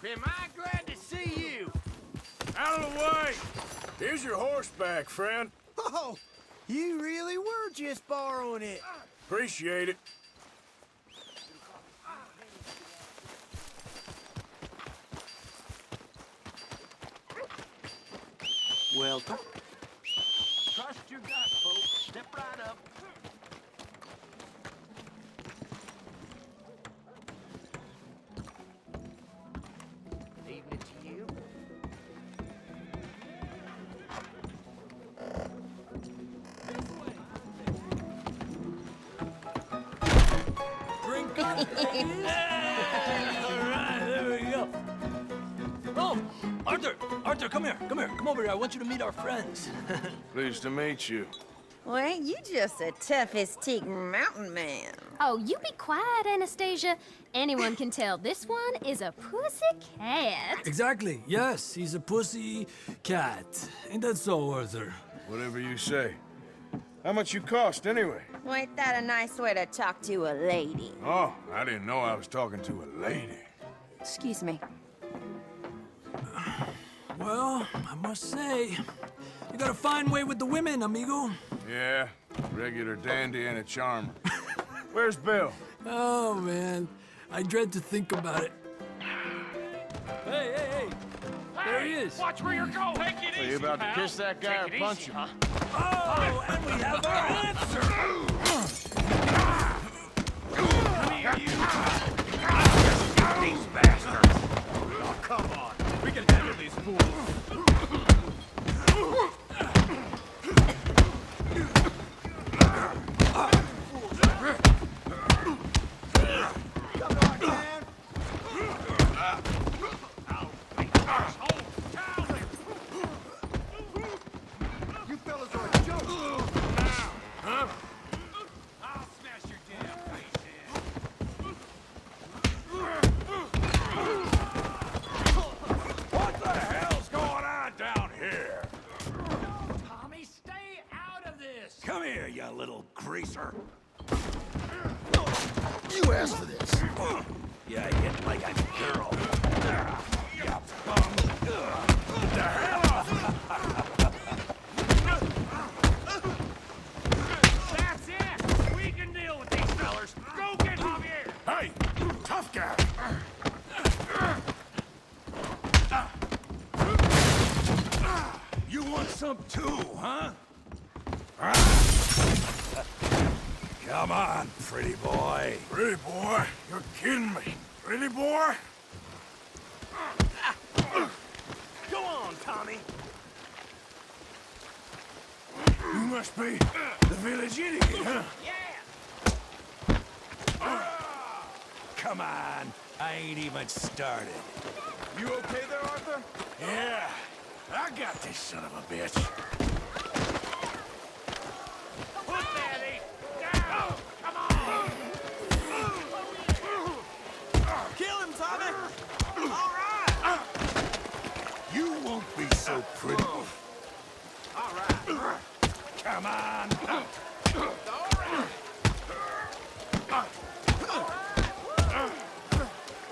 Am I glad to see you? Out of the way! Here's your horseback, friend. Oh, you really were just borrowing it. Appreciate it. Welcome. Trust your gut, folks. Step right up. Evening to you. Drink up, please. All right, there we go. Oh, Arthur, come here. Come over here. I want you to meet our friends. Pleased to meet you. Well, ain't you just a toughest teak mountain man? Oh, you be quiet, Anastasia. Anyone can tell this one is a pussy cat. Exactly. Yes, he's a pussy cat. Ain't that so, Arthur? Whatever you say. How much you cost, anyway? Well, ain't that a nice way to talk to a lady? Oh, I didn't know I was talking to a lady. Excuse me. Well, I must say, you got a fine way with the women, amigo. Yeah, regular dandy and a charmer. Where's Bill? Oh, man. I dread to think about it. Hey! There he is. Watch where you're going. Take it easy, Are you about to pal. kiss that guy or Take it punch easy, him? huh? Oh, and we have our answer. Come here, you. These bastards. Oh, come on. We can handle these fools. You fellas are a joke. I'll smash your damn face in. What the hell's going on down here? Tommy, stay out of this. Come here, you little greaser. You asked for this. You hit like a girl. You bum. Get the hell off! That's it! We can deal with these fellers. Go get Javier! Hey, tough guy. You want some too, huh? Come on, pretty boy. Pretty boy, you're kidding me. Pretty boy? Go on, Tommy. You must be the village idiot, huh? Come on. I ain't even started. You okay there, Arthur? Yeah, I got this son of a bitch. Put that ape down! Come on! Kill him, Tommy. All right. You won't be so pretty. All right. Come on! All right.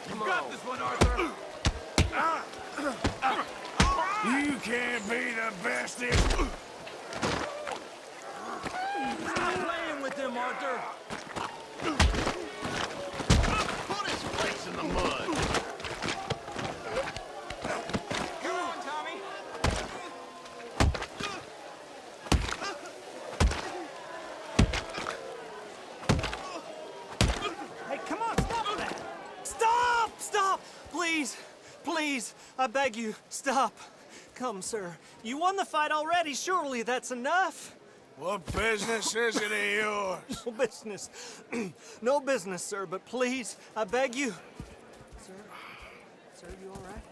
You got this one, Arthur. You can't be the bestest. Stop playing with him, Arthur. Put his face in the mud. Come on, Tommy. Hey, come on, stop that! Stop! Please, I beg you, stop. Come, sir. You won the fight already. Surely that's enough. What business is it of yours? No business. No business, sir, but please, I beg you. Sir? Sir, you all right?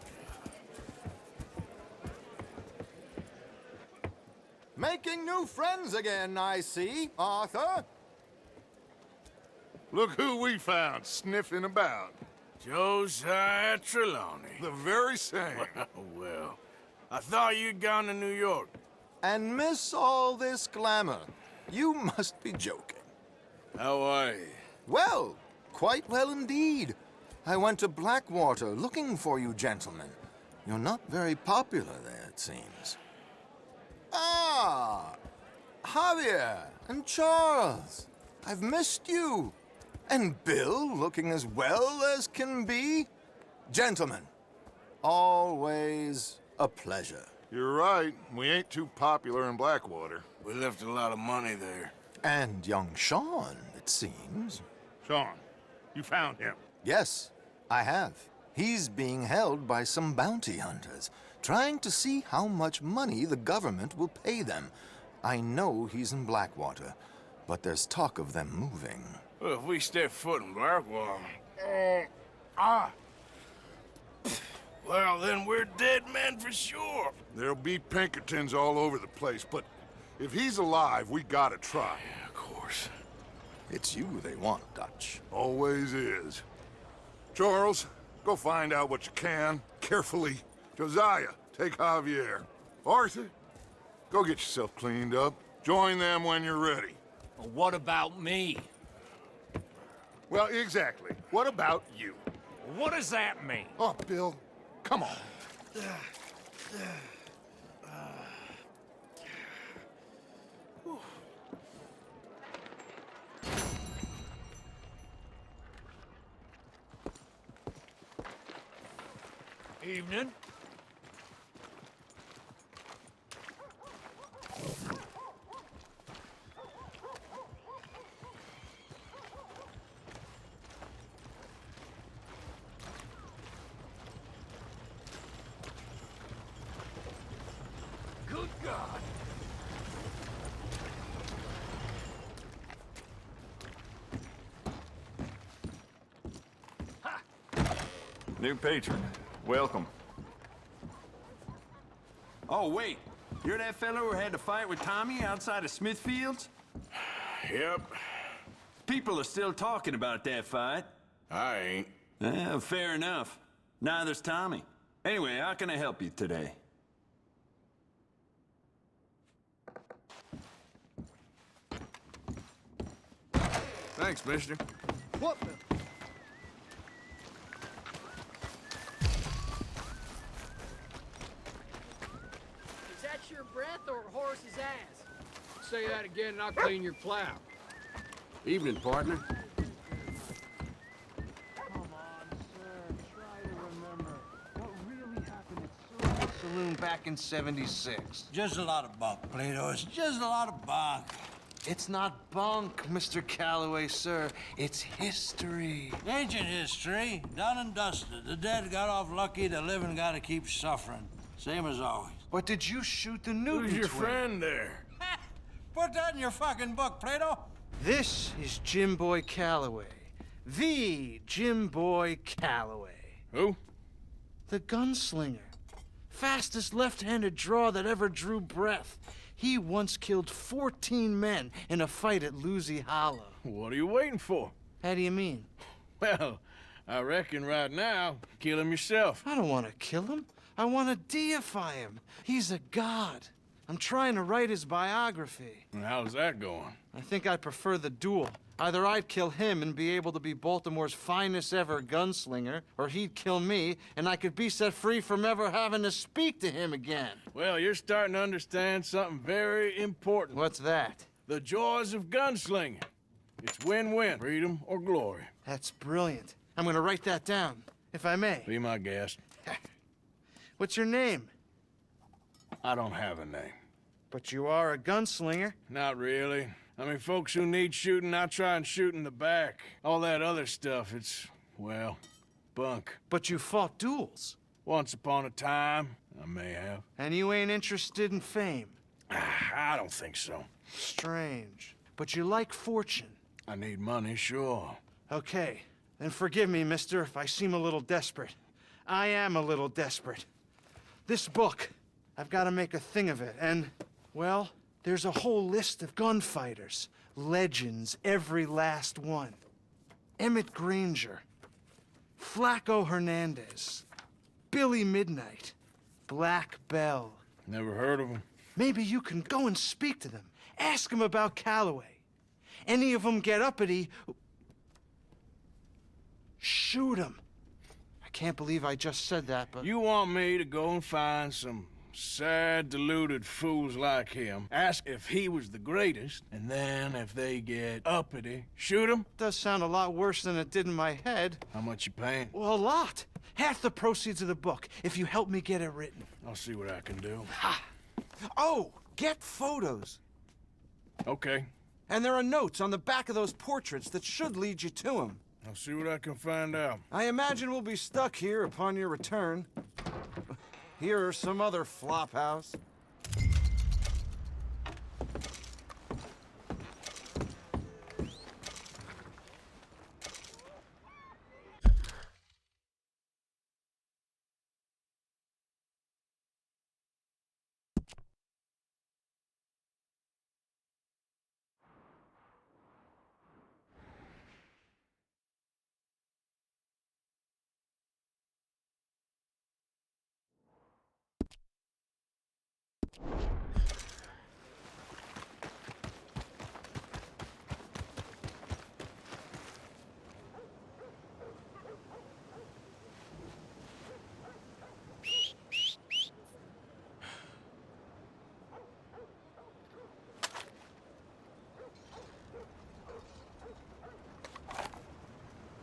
Making new friends again, I see, Arthur. Look who we found sniffing about. Josiah Trelawney. The very same. Well, I thought you'd gone to New York. And miss all this glamour. You must be joking. How are you? Well, quite well indeed. I went to Blackwater looking for you gentlemen. You're not very popular there, it seems. Ah! Javier and Charles. I've missed you. And Bill looking as well as can be. Gentlemen, always a pleasure. You're right. We ain't too popular in Blackwater. We left a lot of money there. And young Sean, it seems. Sean, you found him. Yes, I have. He's being held by some bounty hunters, trying to see how much money the government will pay them. I know he's in Blackwater, but there's talk of them moving. Well, if we step foot in Blackwater... Well, then we're dead men for sure. There'll be Pinkertons all over the place, but if he's alive, we gotta try. Yeah, of course. It's you they want, Dutch. Always is. Charles, go find out what you can, carefully. Josiah, take Javier. Arthur, go get yourself cleaned up. Join them when you're ready. Well, what about me? Well, exactly. What about you? What does that mean? Oh, Bill, come on. Evening. Good God. New patron, welcome. Oh, wait. You're that fellow who had to fight with Tommy outside of Smithfield's? Yep, People are still talking about that fight. I ain't. Fair enough. Neither's Tommy. Anyway, how can I help you today? Thanks, mister. What the? Is that your breath or a horse's ass? Say that again and I'll clean your plow. Evening, partner. Come on, sir. Try to remember what really happened at Silver Saloon back in '76. Just a lot of bunk, Plato. It's just a lot of bunk. It's not bunk, Mr. Calloway, sir. It's history. Ancient history, done and dusted. The dead got off lucky, the living gotta keep suffering. Same as always. But did you shoot the Newton Who's your twin? friend there? Put that in your fucking book, Plato. This is Jim Boy Calloway. The Jim Boy Calloway. Who? The gunslinger. Fastest left-handed draw that ever drew breath. He once killed 14 men in a fight at Lucy Hollow. What are you waiting for? How do you mean? Well, I reckon right now, kill him yourself. I don't want to kill him. I want to deify him. He's a god. I'm trying to write his biography. And how's that going? I think I prefer the duel. Either I'd kill him and be able to be Baltimore's finest ever gunslinger, or he'd kill me and I could be set free from ever having to speak to him again. Well, you're starting to understand something very important. What's that? The joys of gunslinging. It's win-win, freedom or glory. That's brilliant. I'm gonna write that down, if I may. Be my guest. What's your name? I don't have a name. But you are a gunslinger. Not really. I mean, folks who need shooting, I try and shoot in the back. All that other stuff, it's, well, bunk. But you fought duels. Once upon a time, I may have. And you ain't interested in fame. I don't think so. Strange. But you like fortune. I need money, sure. Okay, then forgive me, mister, if I seem a little desperate. I am a little desperate. This book, I've got to make a thing of it, and, well, there's a whole list of gunfighters. Legends, every last one. Emmett Granger, Flaco Hernandez, Billy Midnight, Black Bell. Never heard of him. Maybe you can go and speak to them. Ask them about Calloway. Any of them get uppity, shoot them. can't believe I just said that, but... You want me to go and find some sad, deluded fools like him, ask if he was the greatest, and then if they get uppity, shoot him? Does sound a lot worse than it did in my head. How much you paying? Well, a lot. Half the proceeds of the book, if you help me get it written. I'll see what I can do. Ha! Oh, get photos. Okay. And there are notes on the back of those portraits that should lead you to him. I'll see what I can find out. I imagine we'll be stuck here upon your return. Here or some other flop house.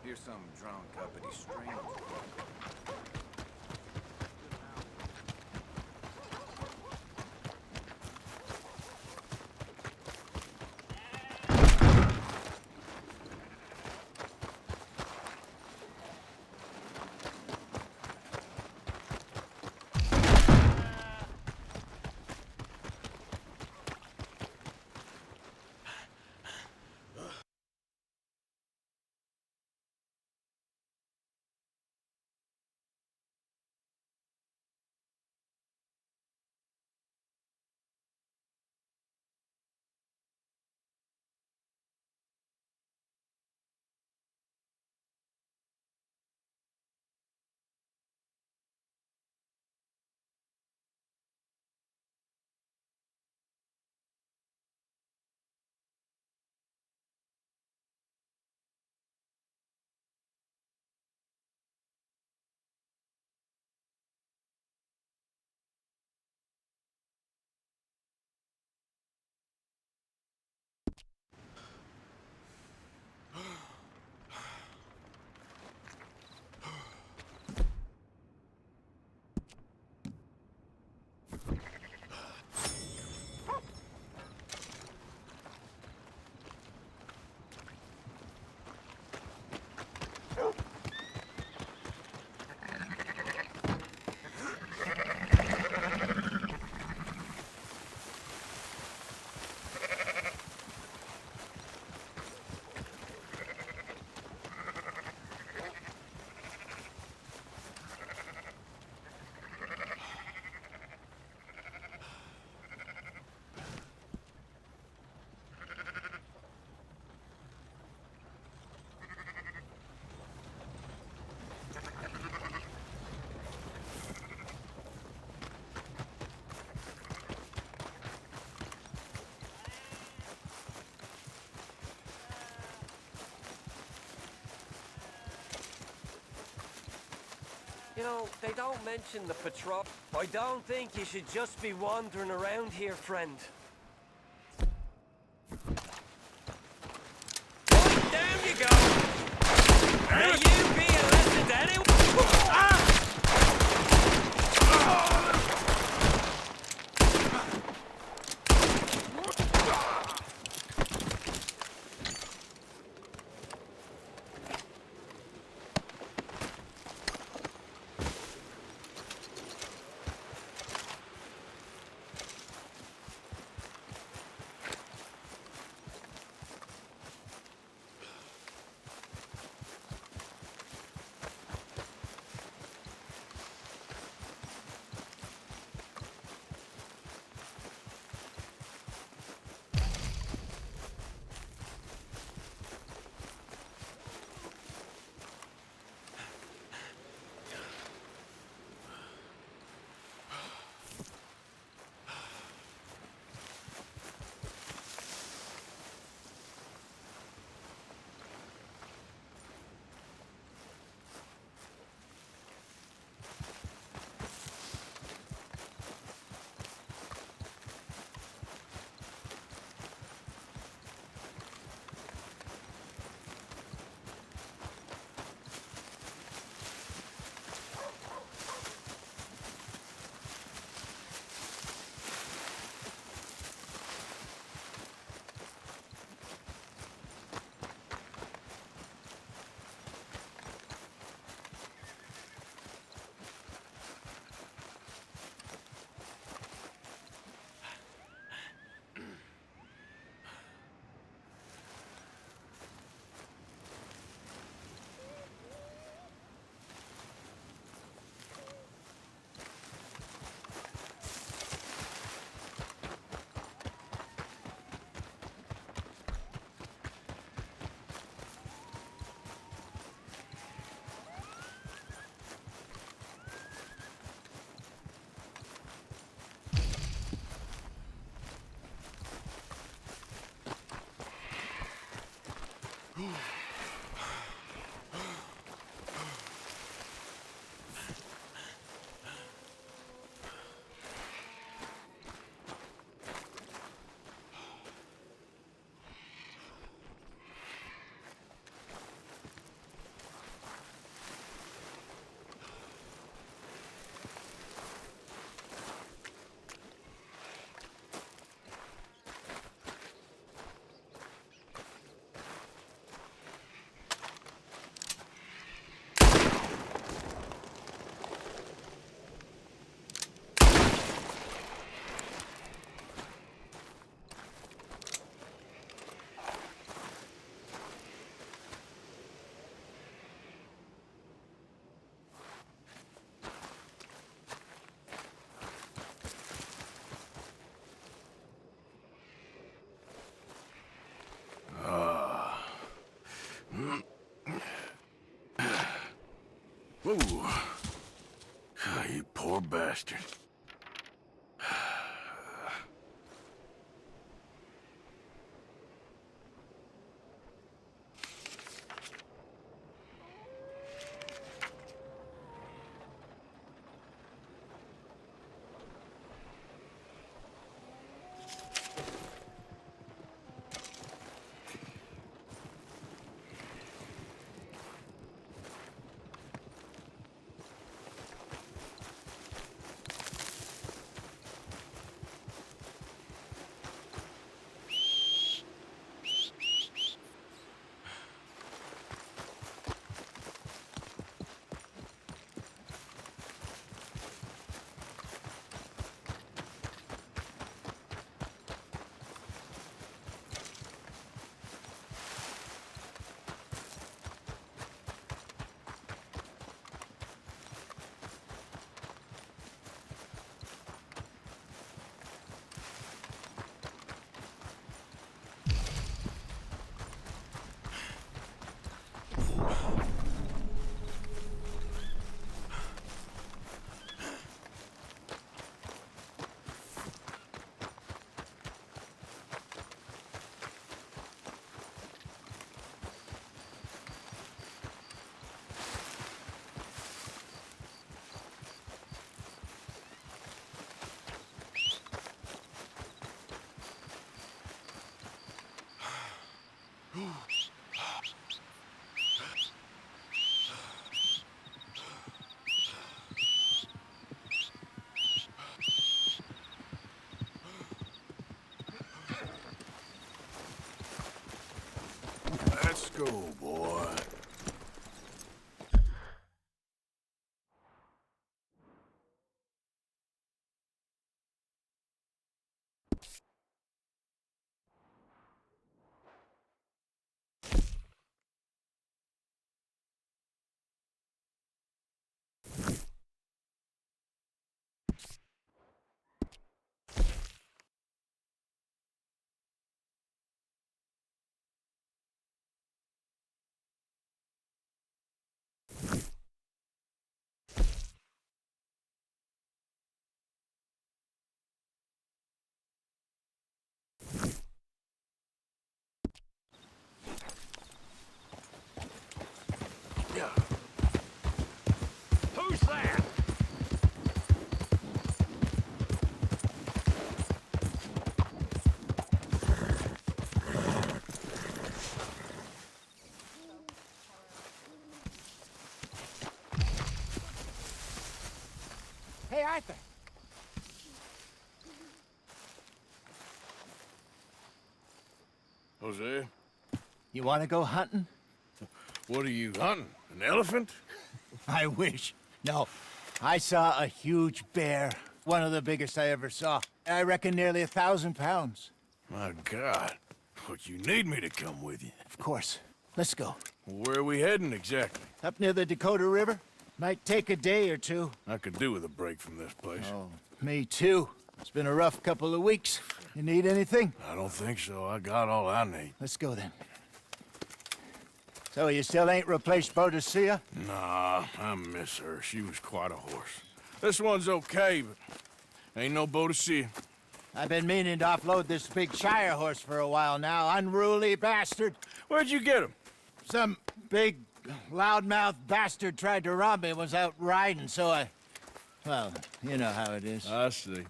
Here's some drunk uppity stranger. You know, they don't mention the patrol. I don't think you should just be wandering around here, friend. Oh, down you go! May you be a lesson to anyone? Whoa. Oh, you poor bastard. Let's go, boy. Who's that? Hey, Arthur. Jose, You want to go hunting? what are you hunting? An elephant? I wish. No. I saw a huge bear. One of the biggest I ever saw. I reckon nearly 1,000 pounds. My God. But you need me to come with you. Of course. Let's go. Where are we heading exactly? Up near the Dakota River. Might take a day or two. I could do with a break from this place. Oh, me too. It's been a rough couple of weeks. You need anything? I don't think so. I got all I need. Let's go then. So you still ain't replaced Boadicea? Nah, I miss her. She was quite a horse. This one's okay, but ain't no Boadicea. I've been meaning to offload this big Shire horse for a while now. Unruly bastard. Where'd you get him? Some big, loudmouth bastard tried to rob me and was out riding, so I... Well, you know how it is. I see.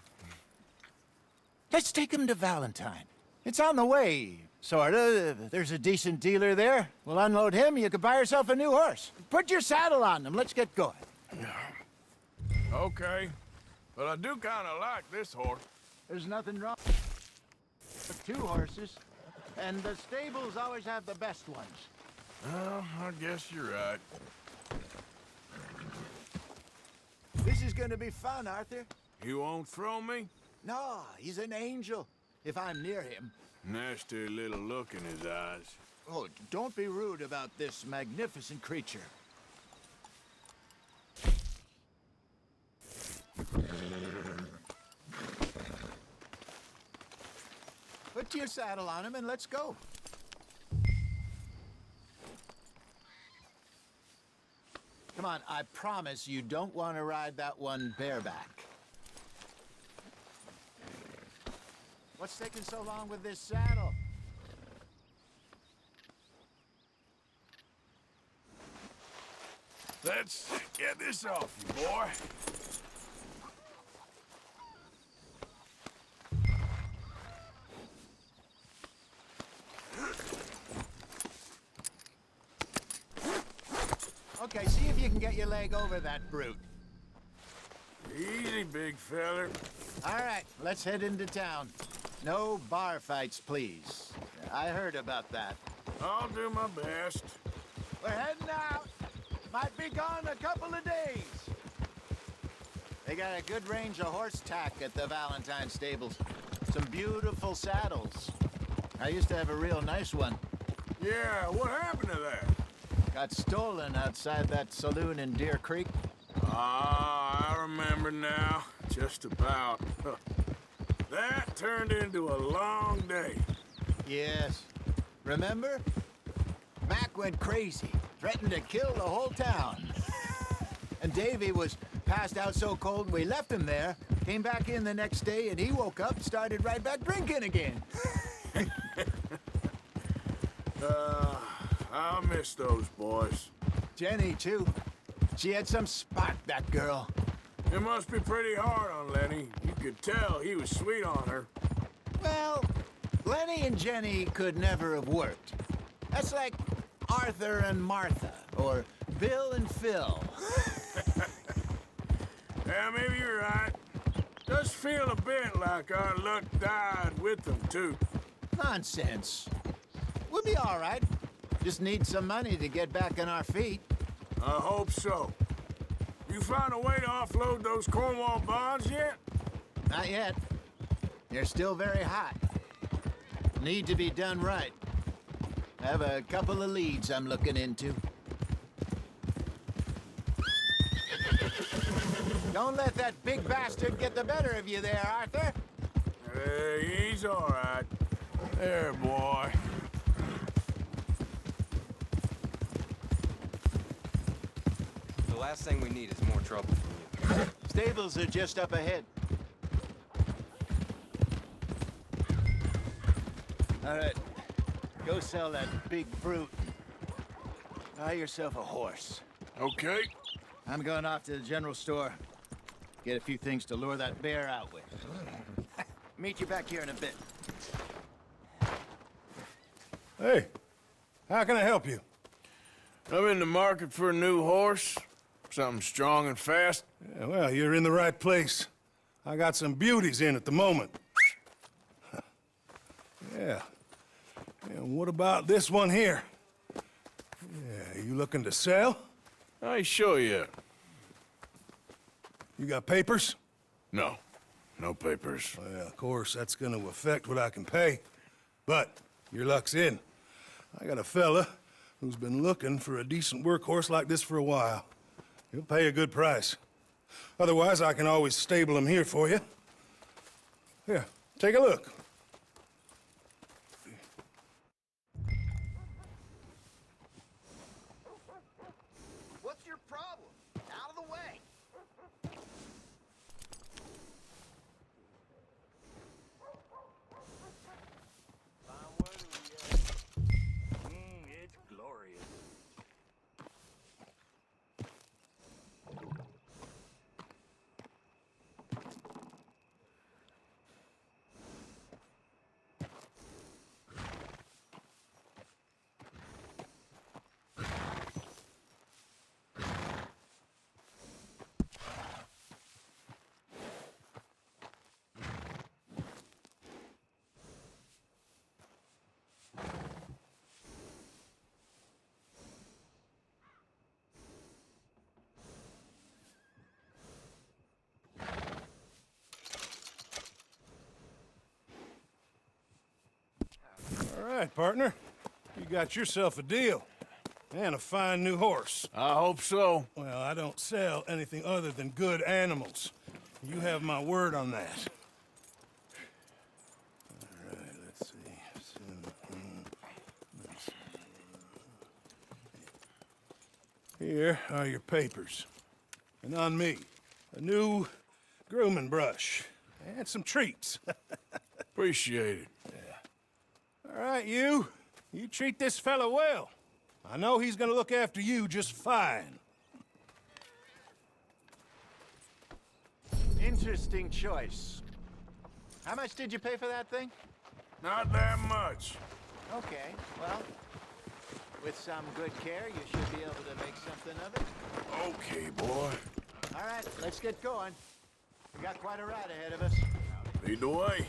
Let's take him to Valentine. It's on the way, sorta. There's a decent dealer there. We'll unload him, you can buy yourself a new horse. Put your saddle on him, let's get going. Okay. But I do kind of like this horse. There's nothing wrong with two horses, and the stables always have the best ones. Well, I guess you're right. This is gonna be fun, Arthur. You won't throw me? No, he's an angel, if I'm near him. Nasty little look in his eyes. Oh, don't be rude about this magnificent creature. Put your saddle on him and let's go. Come on, I promise you don't want to ride that one bareback. What's taking so long with this saddle? Let's get this off you, boy. Okay, see if you can get your leg over that brute. Easy, big feller. All right, let's head into town. No bar fights, please. I heard about that. I'll do my best. We're heading out. Might be gone a couple of days. They got a good range of horse tack at the Valentine stables. Some beautiful saddles. I used to have a real nice one. Yeah, what happened to that? Got stolen outside that saloon in Deer Creek. Ah, I remember now. Just about. That turned into a long day. Yes. Remember? Mac went crazy, threatened to kill the whole town. And Davy was passed out so cold we left him there, came back in the next day, and he woke up, started right back drinking again. I'll miss those boys. Jenny, too. She had some spark, that girl. It must be pretty hard on Lenny. You could tell he was sweet on her. Well, Lenny and Jenny could never have worked. That's like Arthur and Martha, or Bill and Phil. Yeah, maybe you're right. Does feel a bit like our luck died with them, too. Nonsense. We'll be all right. Just need some money to get back on our feet. I hope so. You found a way to offload those Cornwall bonds yet? Not yet. They're still very hot. Need to be done right. I have a couple of leads I'm looking into. Don't let that big bastard get the better of you there, Arthur. Hey, he's all right. There, boy. The last thing we need is more trouble from you. Stables are just up ahead. All right. Go sell that big brute. Buy yourself a horse. Okay. I'm going off to the general store. Get a few things to lure that bear out with. Meet you back here in a bit. Hey, how can I help you? I'm in the market for a new horse. Something strong and fast. Yeah, well, you're in the right place. I got some beauties in at the moment. Yeah. And what about this one here? Yeah, you looking to sell? I show you. You got papers? No. No papers. Well, of course, that's gonna affect what I can pay. But your luck's in. I got a fella who's been looking for a decent workhorse like this for a while. He'll pay a good price. Otherwise, I can always stable him here for you. Here, take a look. What's your problem? Out of the way. It's glorious. All right, partner. You got yourself a deal. And a fine new horse. I hope so. Well, I don't sell anything other than good animals. You have my word on that. All right, let's see. Here are your papers. And on me, a new grooming brush and some treats. Appreciate it. Yeah. All right, you treat this fella well. I know he's gonna look after you just fine. Interesting choice. How much did you pay for that thing? Not that much. Okay, well, with some good care, you should be able to make something of it. Okay, boy. All right, let's get going. We got quite a ride ahead of us. Lead the way.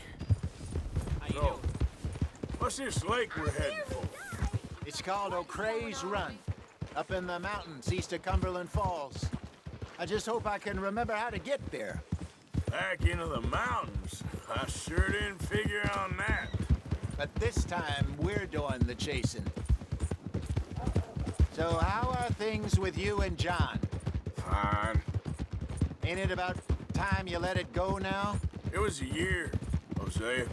So, what's this lake we're heading for? It's called O'Creagh's Run, up in the mountains east of Cumberland Falls. I just hope I can remember how to get there. Back into the mountains? I sure didn't figure on that. But this time, we're doing the chasing. So how are things with you and John? Fine. Ain't it about time you let it go now? It was a year, Hosea.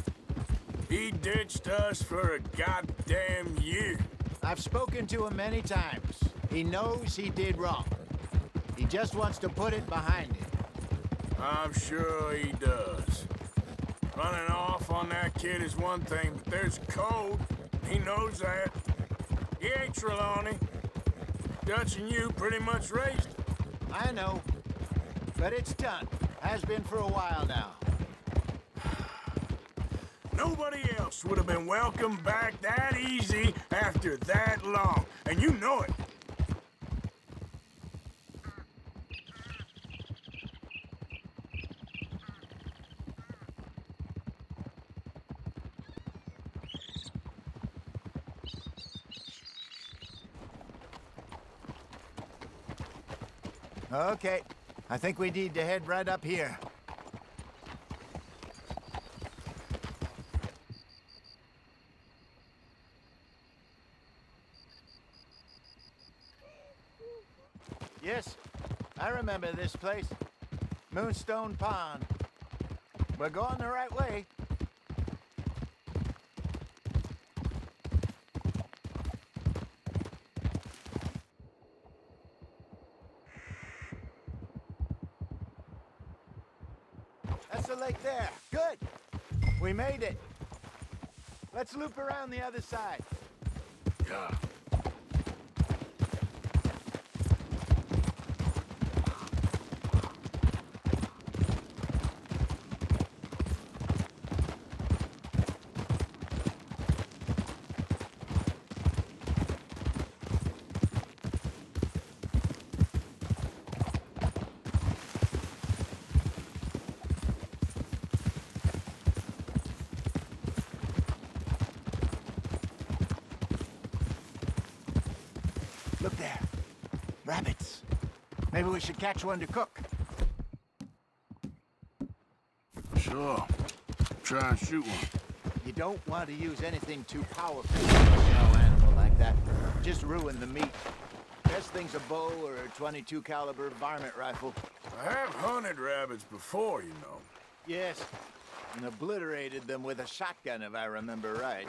He ditched us for a goddamn year. I've spoken to him many times. He knows he did wrong. He just wants to put it behind him. I'm sure he does. Running off on that kid is one thing, but there's code. He knows that. He ain't Trelawney. Dutch and you pretty much raised him. I know. But it's done. Has been for a while now. Nobody else would have been welcomed back that easy after that long. And you know it. Okay. I think we need to head right up here. Yes, I remember this place. Moonstone Pond. We're going the right way. That's the lake there. Good. We made it. Let's loop around the other side. Yeah. Look there. Rabbits. Maybe we should catch one to cook. Sure. Try and shoot one. You don't want to use anything too powerful to a small animal like that. Just ruin the meat. Best thing's a bow or a .22 caliber varmint rifle. I have hunted rabbits before, you know. Yes, and obliterated them with a shotgun, if I remember right.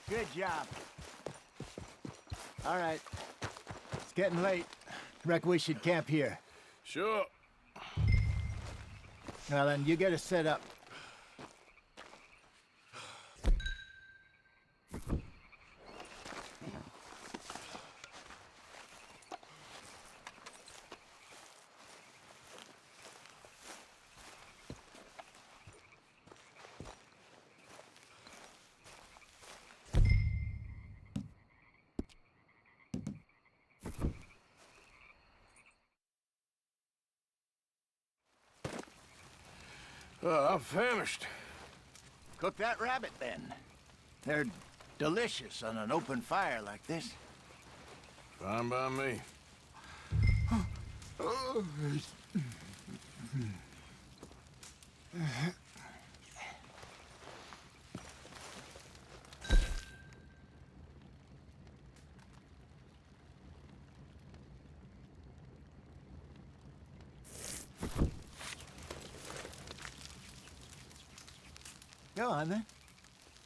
Good job. All right. It's getting late. Reckon we should camp here. Sure. Well, then, you get us set up. I'm famished. Cook that rabbit, then. They're delicious on an open fire like this. Fine by me. Go on, then.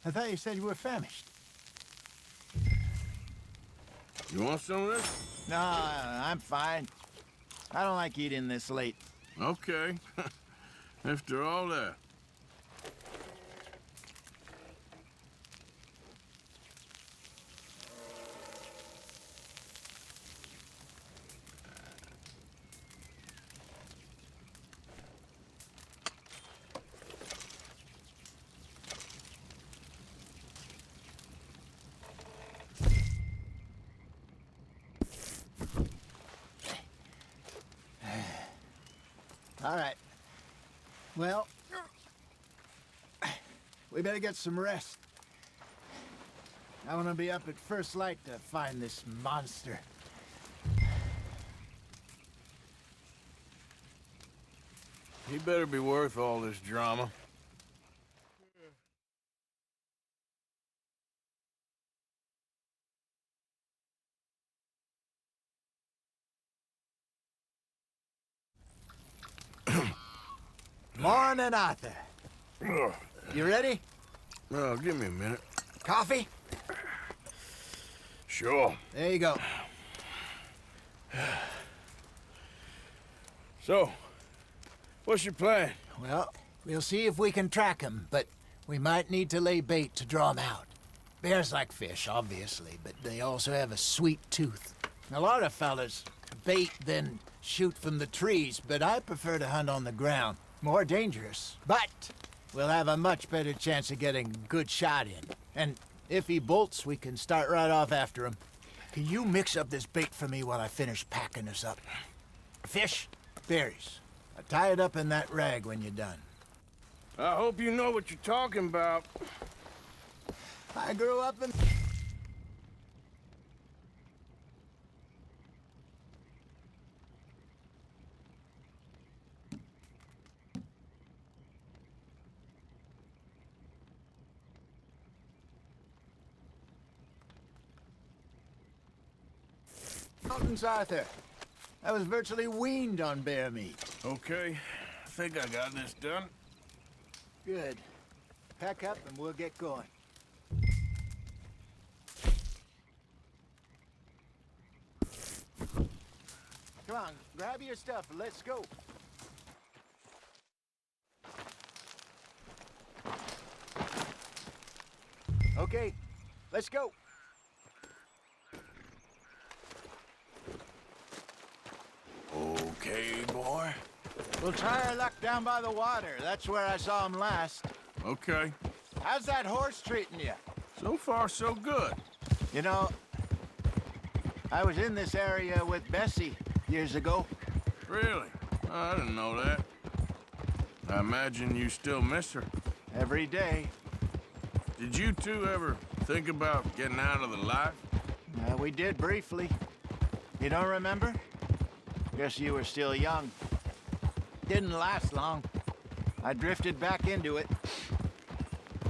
I thought you said you were famished. You want some of this? No, I'm fine. I don't like eating this late. Okay. After all that. All right. Well, we better get some rest. I want to be up at first light to find this monster. He better be worth all this drama. Morning, Arthur. You ready? Oh, give me a minute. Coffee? Sure. There you go. So, what's your plan? Well, we'll see if we can track him, but we might need to lay bait to draw him out. Bears like fish, obviously, but they also have a sweet tooth. A lot of fellas bait, then shoot from the trees, but I prefer to hunt on the ground. More dangerous, but we'll have a much better chance of getting a good shot in. And if he bolts, we can start right off after him. Can you mix up this bait for me while I finish packing this up? Fish, berries. I'll tie it up in that rag when you're done. I hope you know what you're talking about. I grew up in... Mountains, Arthur. I was virtually weaned on bear meat. Okay, I think I got this done. Good. Pack up and we'll get going. Come on, grab your stuff and let's go. Okay, let's go. Okay, boy. We'll try our luck down by the water. That's where I saw him last. Okay. How's that horse treating you? So far, so good. You know, I was in this area with Bessie years ago. Really? Oh, I didn't know that. I imagine you still miss her. Every day. Did you two ever think about getting out of the life? We did briefly. You don't remember? Guess you were still young. Didn't last long. I drifted back into it.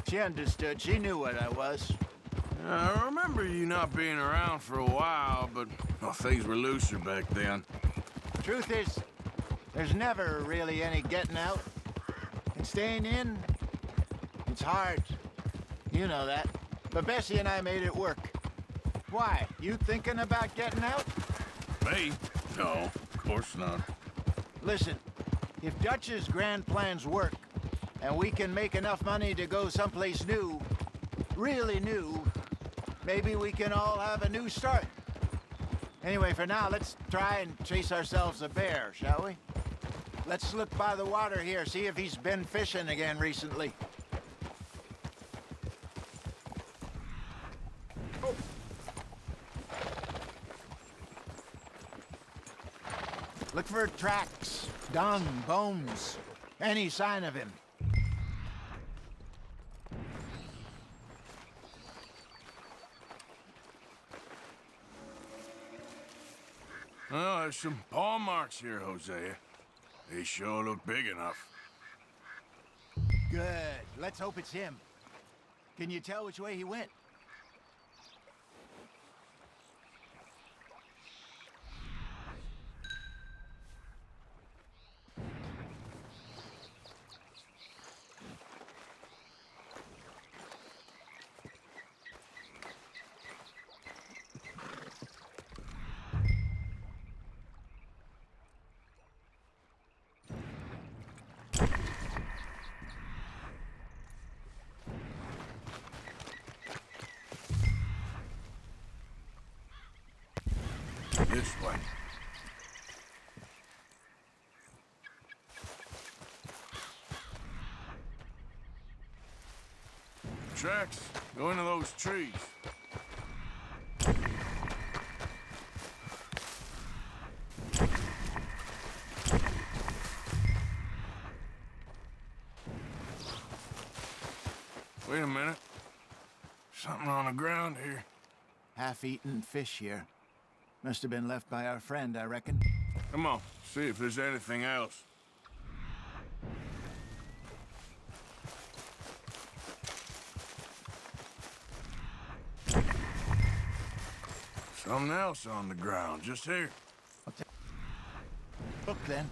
She understood. She knew what I was. I remember you not being around for a while, but well, things were looser back then. Truth is, there's never really any getting out. And staying in, it's hard. You know that. but Bessie and I made it work. Why? You thinking about getting out? Me? No, of course not. Listen, if Dutch's grand plans work, and we can make enough money to go someplace new, really new, maybe we can all have a new start. Anyway, for now, let's try and chase ourselves a bear, shall we? Let's look by the water here, see if he's been fishing again recently. Look for tracks, dung, bones, any sign of him. Oh, there's some paw marks here, Hosea. They sure look big enough. Good. Let's hope it's him. Can you tell which way he went? This way. Tracks go into those trees. Wait a minute. Something on the ground here. Half-eaten fish here. Must have been left by our friend, I reckon. Come on, see if there's anything else. Something else on the ground, just here. Look then.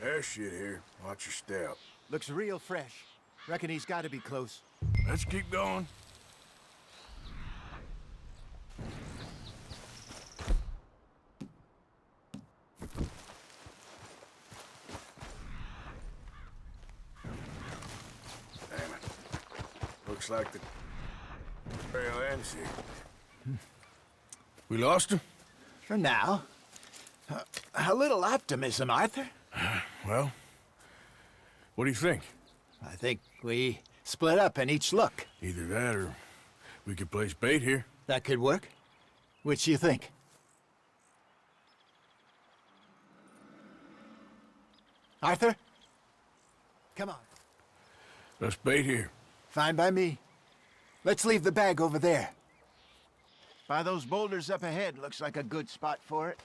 There's shit here. Watch your step. Looks real fresh. Reckon he's got to be close. Let's keep going. Damn it. Looks like the trail ends here. We lost him? For now. A little optimism, Arthur. Well, what do you think? I think we split up and each look. Either that or we could place bait here. That could work. Which you think? Arthur? Come on. Let's bait here. Fine by me. Let's leave the bag over there. By those boulders up ahead, looks like a good spot for it.